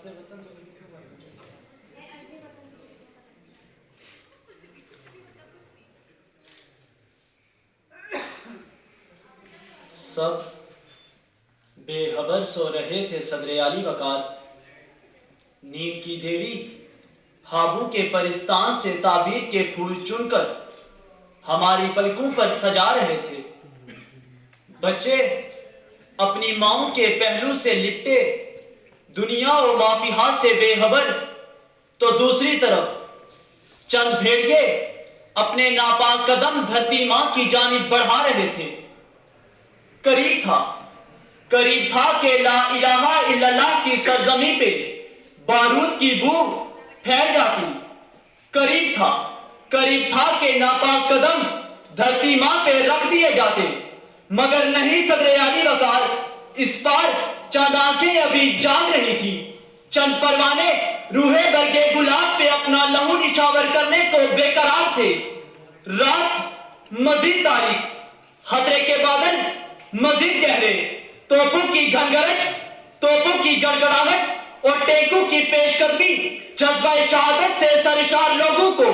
سب بے خبر سو رہے تھے صدر عالی وقار، نیند کی دیوی ہابو کے پرستان سے تعبیر کے پھول چن کر ہماری پلکوں پر سجا رہے تھے۔ بچے اپنی ماؤں کے پہلو سے لپٹے دنیا و مافیہا سے بے خبر، تو دوسری طرف چند بھیڑیے اپنے ناپاک قدم دھرتی ماں کی جانب بڑھا رہے تھے۔ قریب تھا کہ لا الہ الا اللہ کی سرزمین پہ بارود کی بو پھیل جاتی۔ قریب تھا کہ ناپاک قدم دھرتی ماں پہ رکھ دیے جاتے، مگر نہیں صدر عالی وقار، اس پار چند آنکھیں ابھی جاگ رہی تھی۔ چند پروانے روح برگے گلاب پہ اپنا لہو نچھاور کرنے کو بے قرار تھے۔ رات مزید تاریک، خطرے کے بادل مزید گہرے، توپوں کی گھنگرج، توپوں کی گڑگڑاہٹ اور ٹینکوں کی پیش قدمی جذبہ شہادت سے سرشار لوگوں کو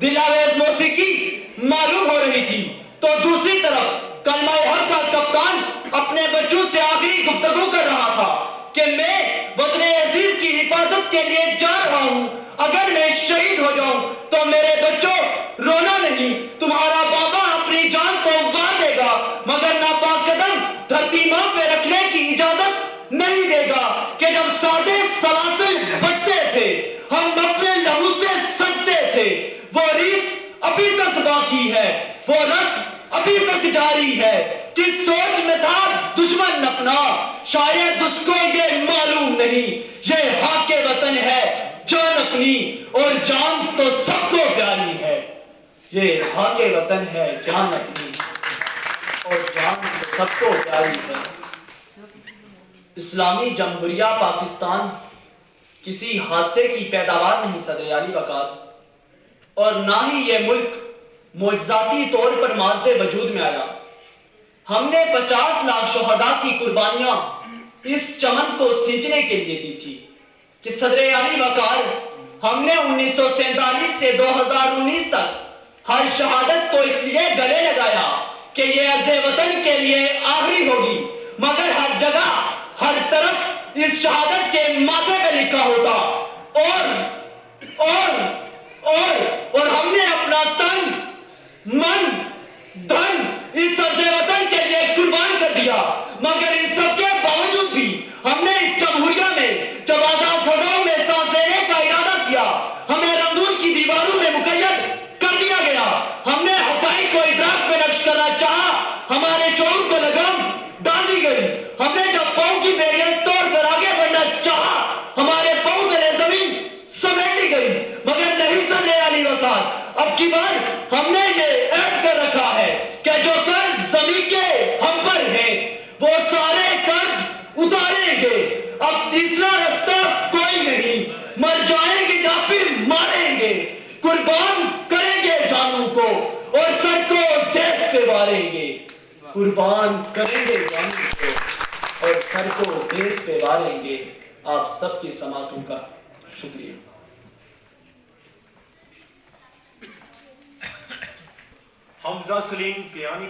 دلاویز موسیقی معلوم ہو رہی تھی، تو دوسری طرف کلمہ حق کا کپتان اپنے بچوں سے آخری گفتگو کر رہا تھا کہ میں وطن عزیز کی حفاظت کے لیے جا رہا ہوں۔ اگر میں شہید ہو جاؤں تو میرے بچوں رونا نہیں، تمہارا بابا اپنی جان تو وار دے گا، مگر ناپاک قدم دھرتی ماں پہ رکھنے کی اجازت نہیں دے گا۔ کہ جب سازے سلاسل بجتے تھے ہم اپنے لہو سے سجتے تھے، وہ ریت ابھی تک باقی ہے، وہ رسم ابھی تک جاری ہے۔ کس سوچ میں تھا دشمن اپنا، شاید اس کو یہ معلوم نہیں، یہ حق وطن ہے جان اپنی اور جان تو سب کو پیاری ہے۔ یہ حق وطن ہے جان اپنی اور جان تو سب کو پیاری ہے۔ اسلامی جمہوریہ پاکستان کسی حادثے کی پیداوار نہیں صدر عالی وقار، اور نہ ہی یہ ملک معجزاتی طور پر معرض وجود میں آیا۔ ہم نے 50 لاکھ شہداء کی قربانیاں اس چمن کو سینچنے کے لیے دی تھی کہ صدر عالی وقار، ہم نے 1947 سے 2019 تک ہر شہادت کو اس لیے گلے لگایا کہ یہ عرض وطن کے لیے آخری ہوگی، مگر ہر جگہ ہر طرف اس شہادت کے ماتھے پہ لکھا ہوتا، اور ہم نے اپنا تن من دھن اس عرض وطن کے لیے قربان کر دیا، مگر ان سب کے باوجود بھی ہم نے اس جمہوریہ میں جب آزاد فضاؤں میں سانس لینے کا ارادہ کیا، ہمیں رندون کی دیواروں میں مقید کر دیا گیا۔ ہم نے حقائق کو ادراک میں نقش کرنا چاہا، ہمارے شعور کو لگام ڈال دی گئی۔ ہم نے جب پاؤں کی بیڑیاں توڑ کر آگے بڑھنا چاہا، ہمارے پاؤں تلے زمین سمیٹ لی گئی، مگر نہیں صدر عالی وقار، اب کی بار ہم نے یہ عہد کر رکھا ہے کہ جو قرض زمین کے ہم پر ہیں وہ سارے قرض اتاریں گے۔ اب تیسرا رستہ کوئی نہیں، مر جائیں گے یا پھر ماریں گے، قربان کریں گے جانوں کو اور سر کو دیس پہ واریں گے۔ قربان کریں گے جانوں کو اور سر کو دیس پہ واریں گے۔ آپ سب کی سماعتوں کا شکریہ۔ حمزہ سلیم پیانی